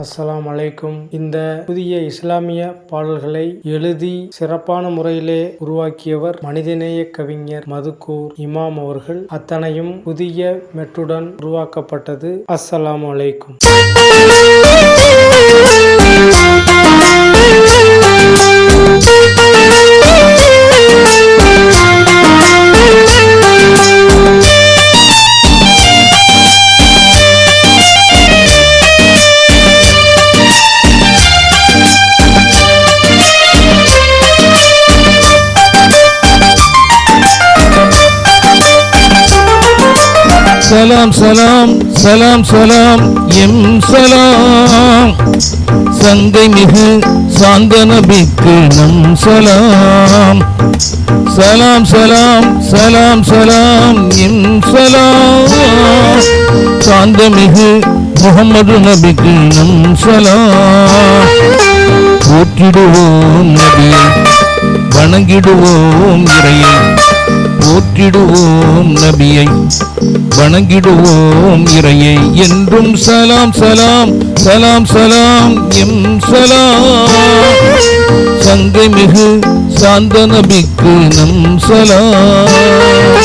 அஸ்ஸலாமு அலைக்கும். இந்த புதிய இஸ்லாமிய பாடல்களை எழுதி சிறப்பான முறையிலே உருவாக்கியவர் மனிதநேய கவிஞர் மதுக்கூர் இமாம் அவர்கள். அத்தனையும் புதிய மெட்டுடன் உருவாக்கப்பட்டது. அஸ்ஸலாமு அலைக்கும். சலாம் சலாம் சலாம் சலாம் எம் சலாம், சங்கை மிகு சாந்த நபிக்கு நம் சலாம். சலாம் சலாம் சலாம் சலாம் எம் சலாம், சாந்த மிகு முகமது நபிக்கு நம் சலாம். போற்றிடுவோம் நபியை, வணங்கிடுவோம் இறையை. போற்றிடுவோம் நபியை, வணங்கிடுவோம் இறையை. என்றும் சலாம் சலாம் சலாம் சலாம் எம் சலாம், சங்கை மிகு சாந்த நபிக்கு நம் சலாம்.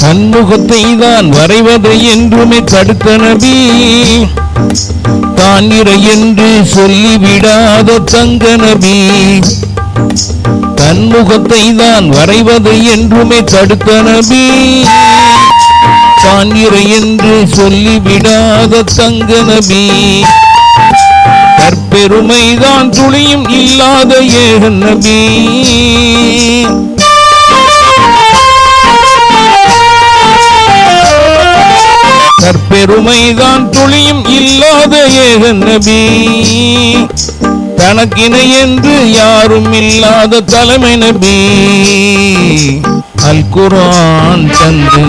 தன்முகத்தை தான் வரைவதை என்றுமே தடுத்த நபி, தான் இறை என்று சொல்லிவிடாத தங்க நபி. தன்முகத்தை தான் வரைவதை என்றுமே தடுத்த நபி, தான் இறை என்று சொல்லிவிடாத தங்க நபி. தற்பெருமைதான் துளியும் இல்லாத ஏக நபி. தற்பெருமைதான் துளியும் இல்லாத ஏக நபி. தனக்கிணை என்று யாரும் இல்லாத தலைமை நபி. அல் குர்ஆன் தந்து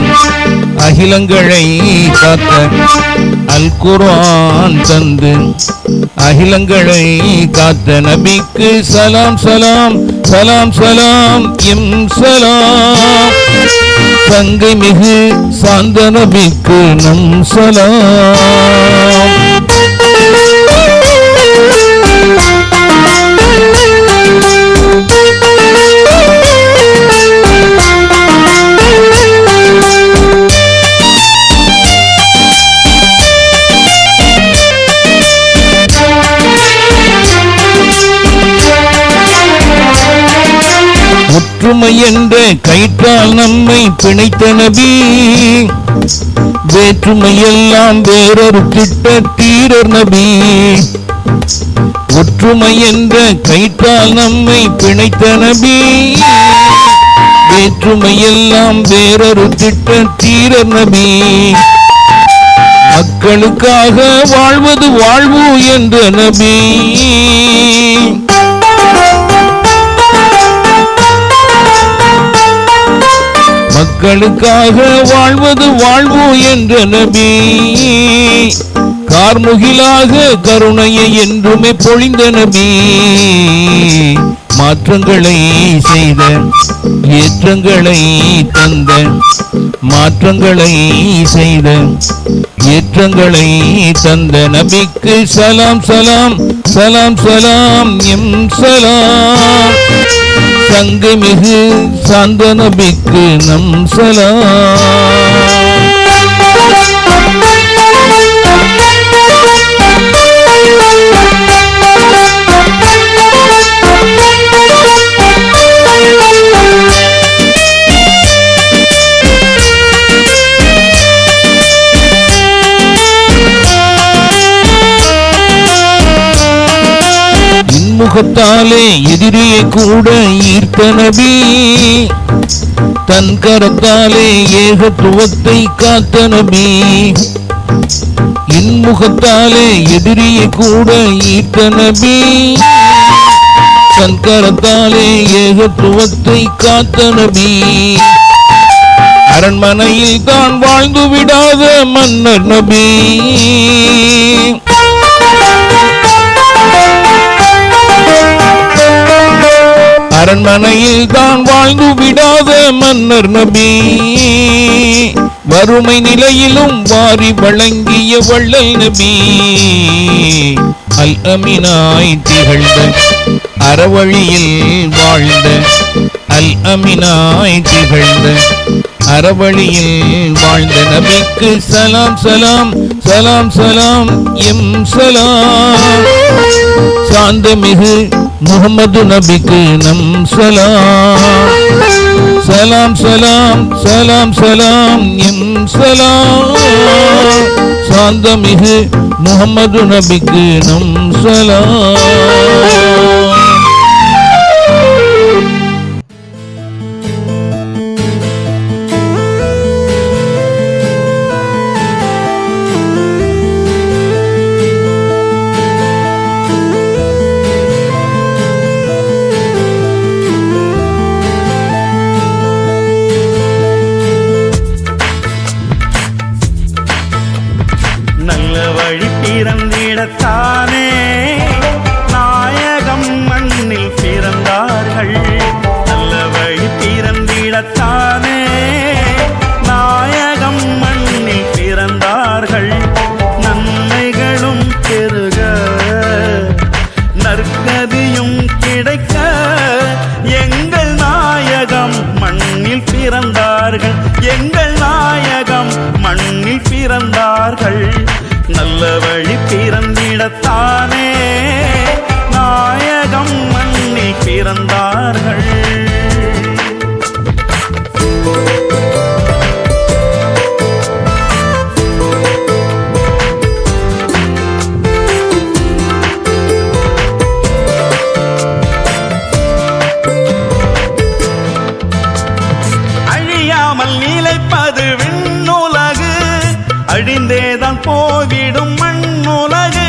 அகிலங்களை காத்த, அல் குர்ஆன் தந்து அகிலங்களை காத்த நபிக்கு சலாம் சலாம் சலாம் சலாம் எம் சலாம், சங்கை மிகு சாந்த நபிக்கு நம் சலாம். ஒற்றுமை என்ற கயிற்றால் நம்மை பிணைத்த நபி, வேற்றுமையெல்லாம் வேறொரு திட்ட தீரர் நபி. ஒற்றுமை என்ற கயிற்றால் நம்மை பிணைத்த நபி, வேற்றுமையெல்லாம் வேறொரு திட்ட தீரர் நபி. மக்களுக்காக வாழ்வது வாழ்வு என்ற நபி. மக்களுக்காக வாழ்வது வாழ்வு என்ற நபி. கார்முகிலாக கருணையை என்றுமே பொழிந்த நபி. மாற்றங்களை செய்த, ஏற்றங்களை தந்த, மாற்றங்களை செய்த, ஏற்றங்களை தந்த நபிக்கு சலாம் சலாம் சலாம் சலாம் எம் சலாம், சங்கை மிகு சாந்த நபிக்கு நம் சலாம். முகத்தாலே எதிரியை கூட ஈர்த்த நபி, தன் கரத்தாலே ஏகத்துவத்தை காத்த நபி. இன்முகத்தாலே எதிரியை கூட ஈர்த்த நபி, தன் கரத்தாலே ஏகத்துவத்தை காத்த நபி. அரண்மனையில் தான் வாழ்ந்து விடாத மன்னர் நபி. அரண்மனையில் தான் வாழ்ந்து விடாத மன்னர் நபி. வறுமை நிலையிலும் வாரி வழங்கிய வள்ளல் நபி. அல் அமினாய் திகழ்ந்த அறவழியில் வாழ்ந்த அல் அமினாய் திகழ்ந்த அறவழியில் வாழ்ந்த நபிக்கு சலாம் சலாம் சலாம் சலாம் எம் சலாம். சாந்தமிகு முகமது நபிக்கு நம் சலாம். சலாம் சலாம் சலாம் சலாம் எம் சலாம். சாந்தமிகு முகமது நபிக்கு நம் சலாம். நல்ல வழி பிறந்திடத்தானே நாயகம் மண்ணில் பிறந்தார்கள். நல்ல வழி பிறந்திடத்தானே நாயகம் மண்ணில் பிறந்தார்கள். நன்மைகளும் பெருக நற்கதியும் கிடைக்க எங்கள் நாயகம் மண்ணில் பிறந்தார்கள். எங்கள் நாயகம் மண்ணில் பிறந்தார்கள். நல்ல வழி பிறந்திடத்தானே நாயகம் மண்ணில் பிறந்தார்கள். அழியாமல் நிலைப்பது விண்ணுலகு, அழிந்தேதான் போவிடும் மண்ணுலகு.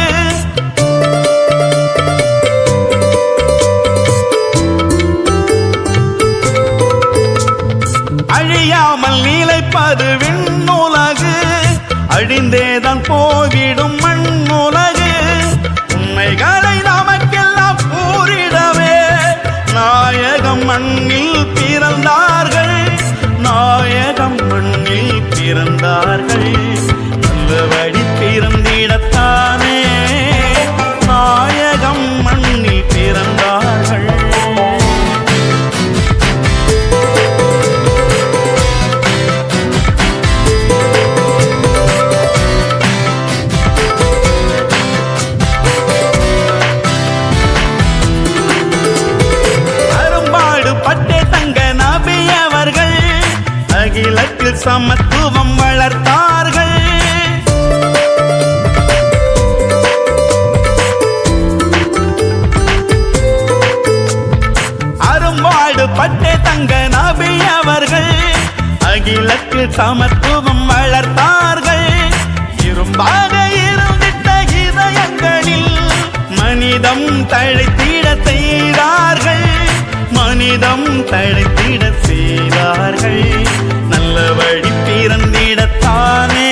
அழியாமல் நிலைப்பது விண்ணுலகு, அழிந்தேதான் போவிடும் மண்ணுலகு. உண்மைகளை நமக்கெல்லாம் கூறிடவே நாயகம் மண்ணில் பிறந்தார்கள். நாயகம் மண்ணில் பிறந்தார்கள். நல்ல வழி பிறந்திடத்தானே நாயகம் மண்ணில் பிறந்தார்கள். அரும்பாடு பட்டே தங்க நபி அவர்கள் அகிலத்தில் சமத்துவம் வளர்த்தார்கள். அரும்பாடு பட்டே தங்க நபி அவர்கள் அகிலத்தில் சமத்துவம் வளர்த்தார்கள். இரும்பாக இருந்திட்ட இதயங்களில் மனிதம் தழைத்திட செய்தார்கள். மனிதம் தழைத்திட செய்தார்கள். நல்ல வழி பிறந்திடத்தானே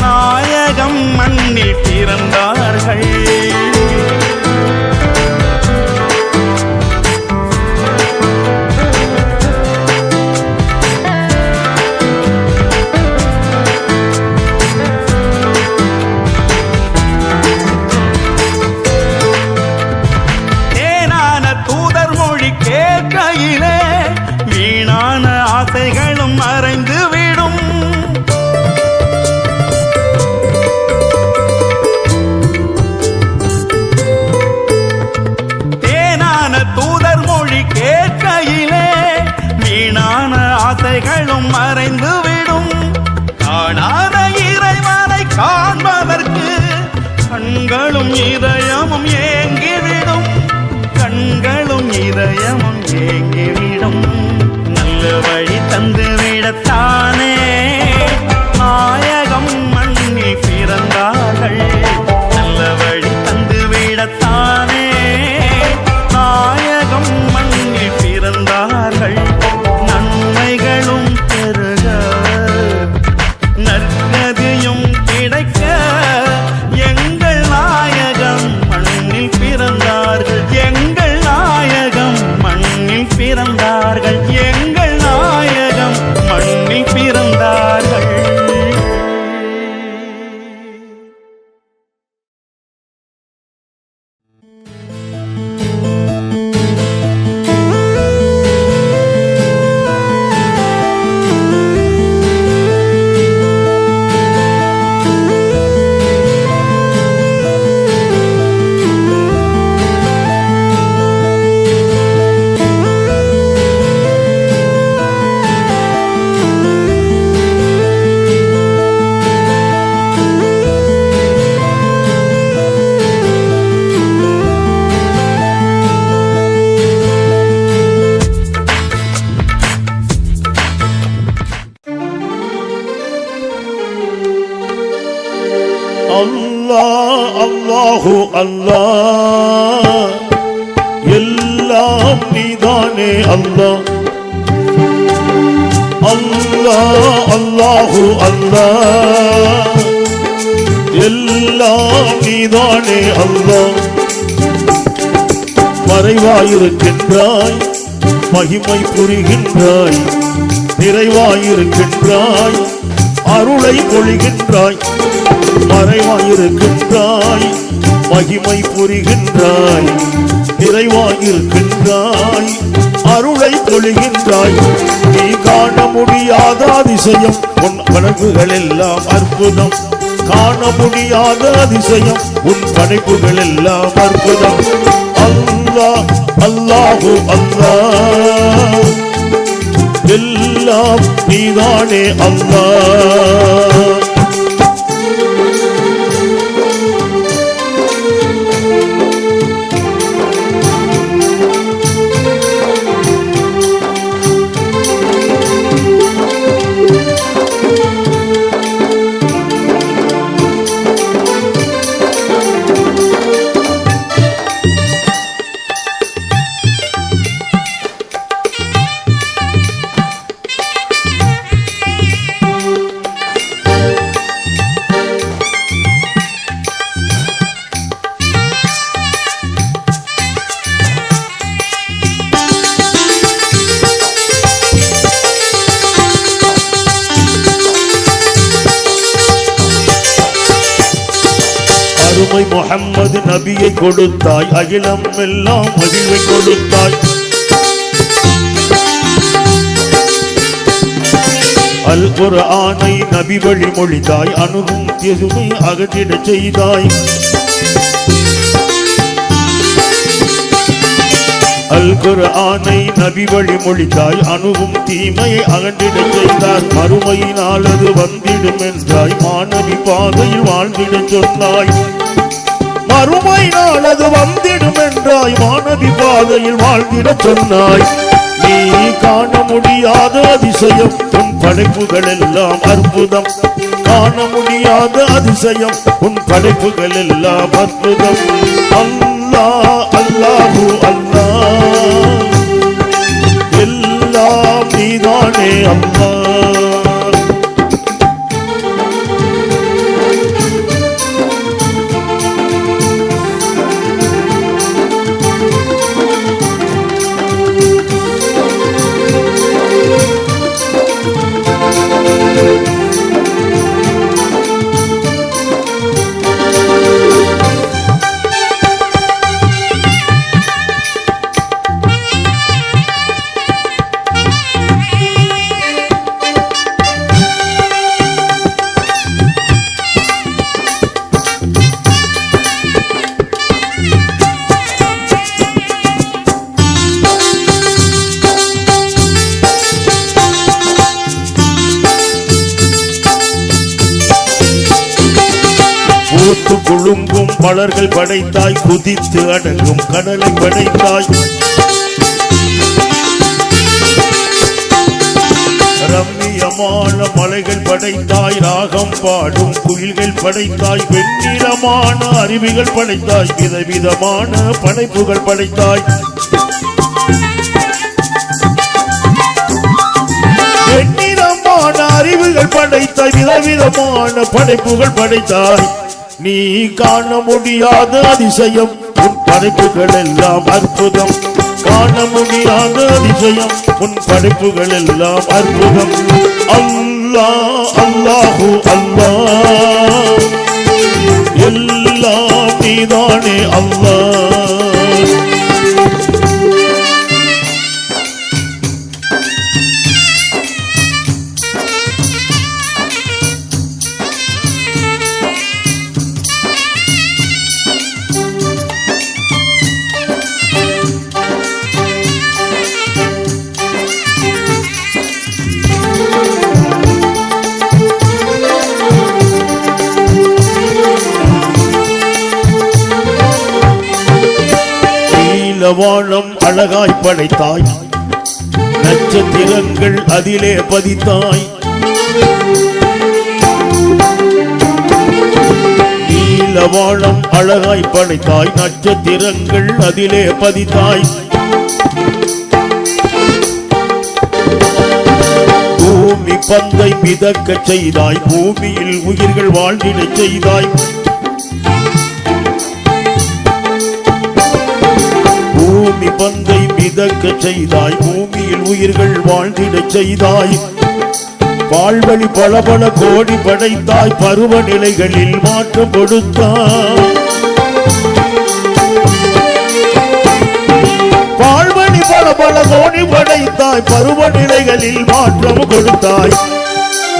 நாயகம் மண்ணில் பிறந்தார்கள். தேனான தூதர் மொழி கேட்கையிலே வீணான ஆசைகளும் மறைந்துவிடும். தேனான தூதர் மொழி கேட்கையிலே வீணான ஆசைகளும் மறைந்துவிடும். காணாத இறைவனை காண்பதற்கு கண்களும் இதயமும் ஏங்கிவிடும். கண்களும் இதயமும் ஏங்கிவிடும். நல்ல வழி தந்து விடத்தானே நாயகம் மண்ணில் பிறந்தார்கள். நல்ல வழி தந்து விடத்தானே நாயகம் மண்ணில் பிறந்தார்கள். நன்மைகளும் பெரு அல்லாஹு அல்லாஹ் எல்லாம் நீதானே அல்லாஹ் அல்லாஹ் அல்லாஹு அல்லாஹ் எல்லாம் நீதானே அல்லாஹ் மறைவாயிருக்கின்றாய் மகிமை புரிகின்றாய் நிறைவாயிருக்கின்றாய் அருளை பொழிகின்றாய் மறைவாயிருக்கின்றாய் மகிமை புரிகின்றாய் நிறைவாயிருக்கின்றாய் அருளை பொழிகின்றாய் நீ காண முடியாத அதிசயம் உன் படைப்புகள் எல்லாம் அற்புதம் காண முடியாத அதிசயம் உன் படைப்புகள் எல்லாம் அற்புதம் அல்லாஹ் அல்லாஹு அல்லாஹ் எல்லாம் நீதானே அல்லாஹ் அருமை முஹம்மது நபியை கொடுத்தாய் அகிலம் எல்லாம் மகிழ்வை கொடுத்தாய் அல் குர்ஆனை நபி வழி மொழிந்தாய் அணுகும் எதுமை அகற்றிடச் செய்தாய் அல் குர்ஆனை நபி வழி மொழிந்தாய் அணுகும் தீமையை அகற்றிடச் செய்தார் மறுமையினால் அது வந்திடும் என்றாய் மாணவி பாதையில் வாழ்ந்திடச் சொன்னாய் மறுமையினால் அது வந்திடும் என்றாய் மாணவி பாதையில் வாழ்ந்திடச் சொன்னாய் நீ காண முடியாத அதிசயம் உன் படைப்புகள் எல்லாம் அற்புதம் காண முடியாத அதிசயம் உன் படைப்புகள் எல்லாம் அற்புதம் அல்லாஹ் அல்லாஹு அல்லாஹ் எல்லாம் நீதானே அல்லாஹ் பூத்து குழுங்கும் மலர்கள் படைத்தாய் குதித்து அடங்கும் கடலை படைத்தாய் ரம்மியமான மலைகள் படைத்தாய் ராகம் பாடும் குயில்கள் படைத்தாய் வெண்ணிறமான அருவிகள் படைத்தாய் விதவிதமான படைப்புகள் படைத்தாய் வெண்ணிறமான அறிவுகள் படைத்தாய் விதவிதமான படைப்புகள் படைத்தாய் நீ காண முடியாத அதிசயம் உன் படைப்புகள் எல்லாம் அற்புதம் காண முடியாத அதிசயம் உன் படைப்புகள் எல்லாம் அற்புதம் அல்லாஹ் அல்லாஹு அல்லாஹ் எல்லாம் நீதானே அல்லாஹ் வானம் அழகாய் படைத்தாய் நட்சத்திரங்கள் அதிலே பதித்தாய் நீலவானம் அழகாய் படைத்தாய், நட்சத்திரங்கள் அதிலே பதித்தாய். பூமி பந்தை மிதக்க செய்தாய், பூமியில் உயிர்கள் வாழ்ந்திட செய்தாய். பூமி பந்தை மிதக்க செய்தாய், பூமியில் உயிர்கள் வாழ்ந்திட செய்தாய். வாழ்வழி பல பல கோடி படைத்தாய், பருவநிலைகளில் மாற்றம் கொடுத்தாய். வாழ்வழி பல பல கோடி படைத்தாய், பருவநிலைகளில் மாற்றம் கொடுத்தாய்.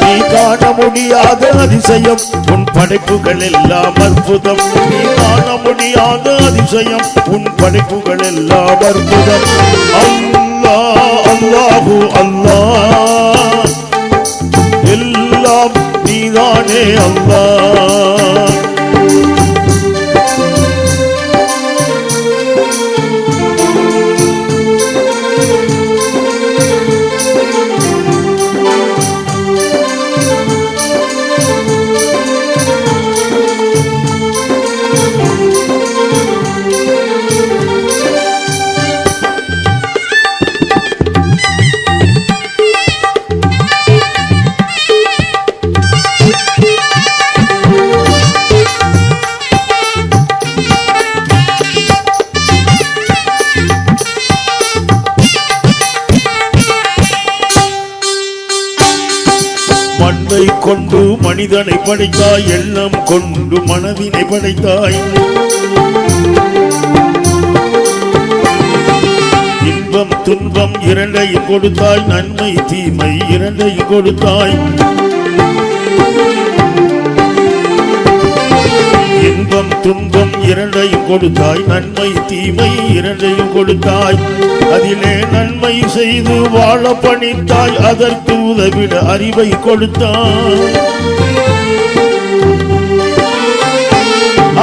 நீ காண முடியாத அதிசயம், உன் படைப்புகள் எல்லாம் அற்புதம். நீ காண முடியாத அதிசயம், உன் படைப்புகள் எல்லாம் அற்புதம். அல்லாஹ் அல்லாஹு அல்லாஹ், எல்லாம் நீதானே அல்லாஹ். மண்ணை கொண்டு மனிதனை படைத்தாய், எண்ணம் கொண்டு மனதினை படைத்தாய். இன்பம் துன்பம் இரண்டையும் கொடுத்தாய், நன்மை தீமை இரண்டையும் கொடுத்தாய். இன்பம் துன்பம் இரண்டையும் கொடுத்தாய், நன்மை தீமை இரண்டையும் கொடுத்தாய். அதிலே நன்மை செய்து வாழ பணித்தாய், அதற்கு உதவிட அறிவை கொடுத்தாய்.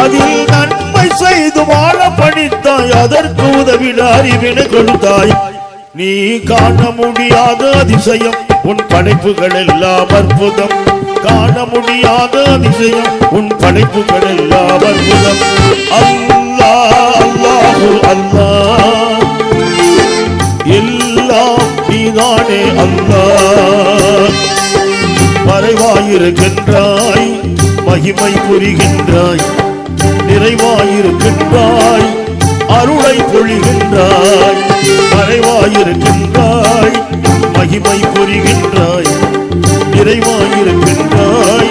அதில் நன்மை செய்து வாழ பணித்தாய், அதற்கு உதவிட அறிவினை கொடுத்தாய். நீ காண முடியாத அதிசயம், உன் படைப்புகள் எல்லாம் அற்புதம். காண முடியாத அதிசயம், உன் படைப்புகள் எல்லாம் அற்புதம். அல்லாஹ் அல்லாஹு அல்லாஹ், எல்லாம் நீதானே அல்லாஹ். மறைவாயிருக்கின்றாய், மகிமை புரிகின்றாய். நிறைவாயிருக்கின்றாய், அருளை பொழிகின்றாய். மறைவாயிருக்கின்றாய், மகிமை புரிகின்றாய். நிறைவாயிருக்கின்றாய்,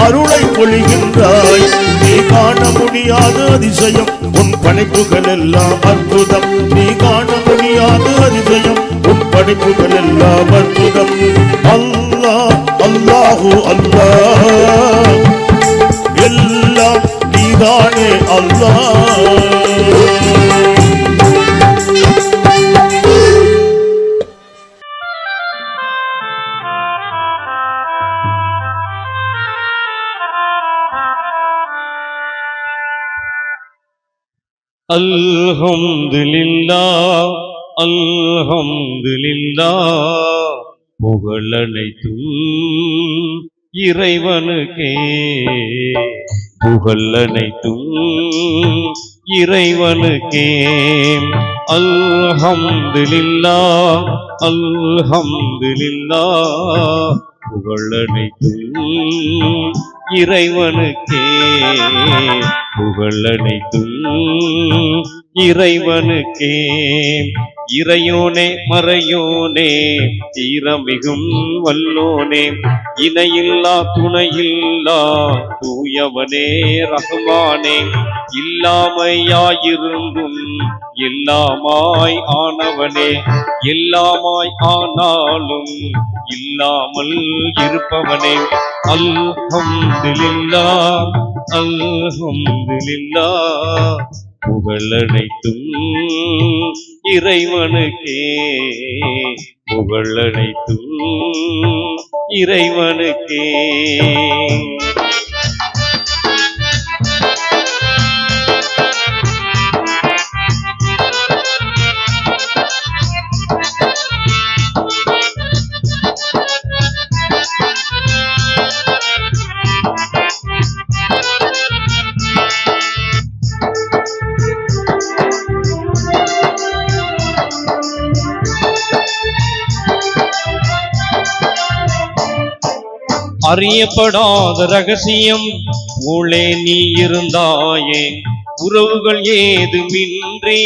அருளை பொழிகின்றாய். நீ காண முடியாத அதிசயம், உன் படைப்புகள் எல்லாம் அற்புதம். நீ காண முடியாத அதிசயம், உன் படைப்புகள் எல்லாம் அற்புதம். அல்லாஹ் அல்லாஹு அல்லாஹ், எல்லாம் நீதானே அல்லாஹ். அல்ஹம்துலில்லாஹ் அல்ஹம்துலில்லாஹ், புகழனைத்தும் இறைவனுக்கே. புகழனைத்தும் இறைவனுக்கே. அல்ஹம்துலில்லாஹ் அல்ஹம்துலில்லாஹ், புகழனைத்தும் இறைவனுக்கே. புகழனைத்தும் இறைவனுக்கே. இறையோனே மறையோனே, தீரமிகும் வல்லோனே, இணையில்லா துணையில்லா தூயவனே ரஹ்மானே. இல்லாமையாயிருந்தும் எல்லாமாய் ஆனவனே, எல்லாமாய் ஆனாலும் இல்லாமல் இருப்பவனே. அல்ஹம்துலில்லாஹ் அல்ஹம்துலில்லாஹ், புகழனைத்தும் இறைவனுக்கே. புகழனைத்தும் இறைவனுக்கே. அறியப்படாத ரகசியம் உள்ளே நீ இருந்தாயே, உறவுகள் ஏதுமின்றி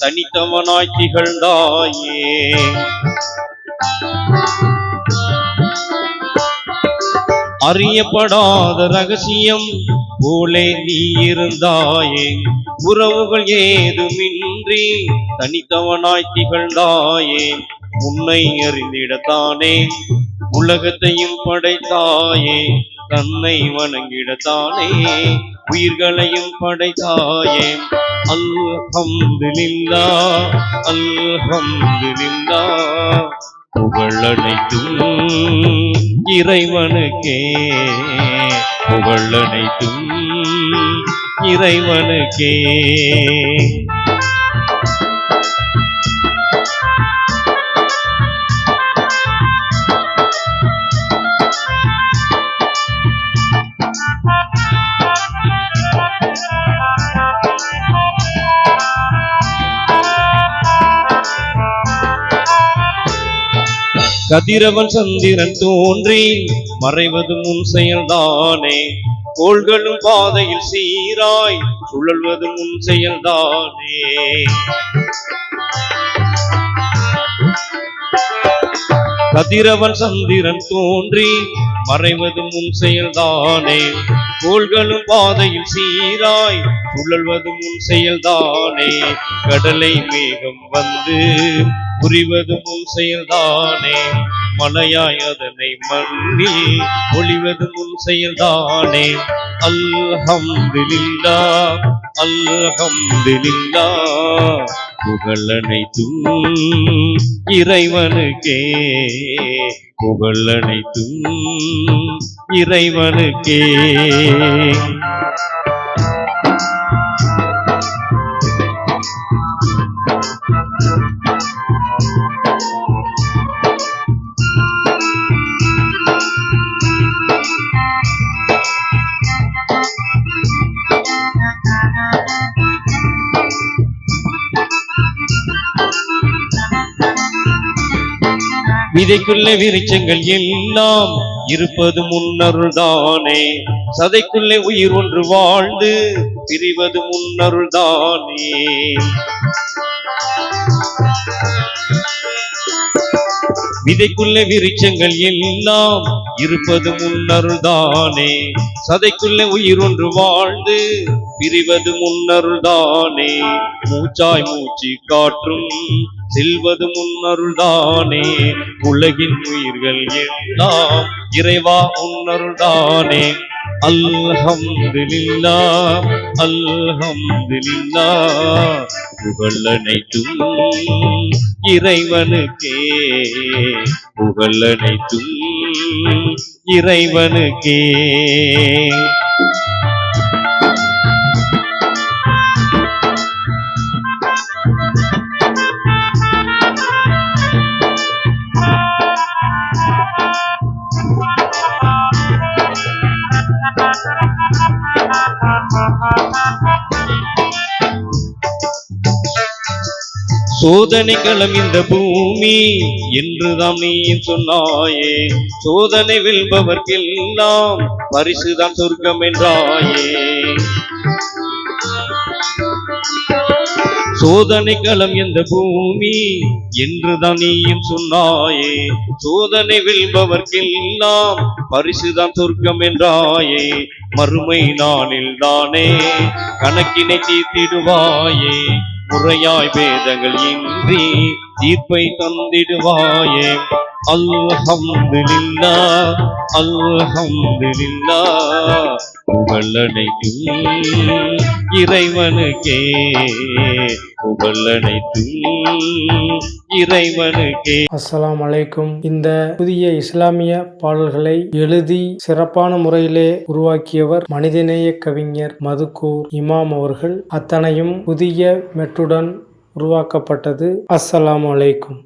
தனித்தவனாய் திகழ்ந்தாயே. அறியப்படாத ரகசியம் போலே நீ இருந்தாயே, உறவுகள் ஏதுமின்றி தனித்தவனாய் திகழ்ந்தாயே. உன்னை அறிந்திடத்தானே உலகத்தையும் படைத்தாயே, தன்னை வணங்கிடத்தானே உயிர்களையும் படைத்தாயே. அல்ஹம்துலில்லாஹ் அல்ஹம்துலில்லாஹ், புகழ் அனைத்தும் இறைவனுக்கே, புகழ் அனைத்தும் இறைவனுக்கே. கதிரவன் சந்திரன் தோன்றி மறைவது முன் செயல்தானே, கோள்களும் பாதையில் சீராய் சுழல்வது முன் செயல்தானே. கதிரவன் சந்திரன் தோன்றி மறைவது முன் செயல்தானே, கோள்களும் பாதையில் சீராய் சுழல்வது முன் செயல்தானே. கடலை மேகம் வந்து புரிவது முன் செயல்தானே, மலையாய் அதனை மண்ணில் ஒளிவது முன் செயல்தானே. அல்ஹம்துலில்லாஹ் அல்ஹம்துலில்லாஹ், புகழ் அனைத்தும் இறைவனுக்கே, புகழ் அனைத்தும் இறைவனுக்கே. விதைக்குள்ளே விருட்சங்கள் எல்லாம் இருப்பது முன்னருள்தானே, சதைக்குள்ளே உயிர் ஒன்று வாழ்ந்து பிரிவது முன்னருள்தானே. விதைக்குள்ளே விருட்சங்கள் எல்லாம் இருப்பது முன்னருள்தானே, சதைக்குள்ளே உயிர் ஒன்று வாழ்ந்து பிரிவது முன்னருள்தானே. மூச்சாய் மூச்சு காற்றும் செல்வது முன்னருள்தானே, உலகின் உயிர்கள் எல்லாம் இறைவா முன்னருள்தானே. அல்ஹம்துலில்லாஹ் அல்ஹம்துலில்லாஹ், புகழ் அனைத்தும் இறைவனுக்கே, புகழ் அனைத்தும் இறைவனுக்கே. சோதனை களம் இந்த பூமி என்றுதான் நீ சொன்னாயே, சோதனை வெல்பவர்க்கெல்லாம் பரிசுதான் சொர்க்கம் என்றாயே. சோதனை களம் எந்த பூமி என்றுதான் நீயும் சொன்னாயே, சோதனை வெல்பவர்க்கெல்லாம் பரிசுதான் சொர்க்கம் என்றாயே. மறுமை நாளில் தானே கணக்கினை தீர்த்திடுவாயே, முறையாய் வேதங்கள் இன்றி தீர்ப்பை தந்திடுவாயே. அல்ஹம்துலில்லாஹ் அல்ஹம்துலில்லாஹ், புகழ் அனைத்தும் இறைவனுக்கே, புகழ் அனைத்தும் இறைவனுக்கே. அஸ்ஸலாமு அலைக்கும். இந்த புதிய இஸ்லாமிய பாடல்களை எழுதி சிறப்பான முறையிலே உருவாக்கியவர் மனிதநேய கவிஞர் மதுக்கூர் இமாம் அவர்கள். அத்தனையும் புதிய மெட்டுடன் உருவாக்கப்பட்டது. அஸ்ஸலாமு அலைக்கும்.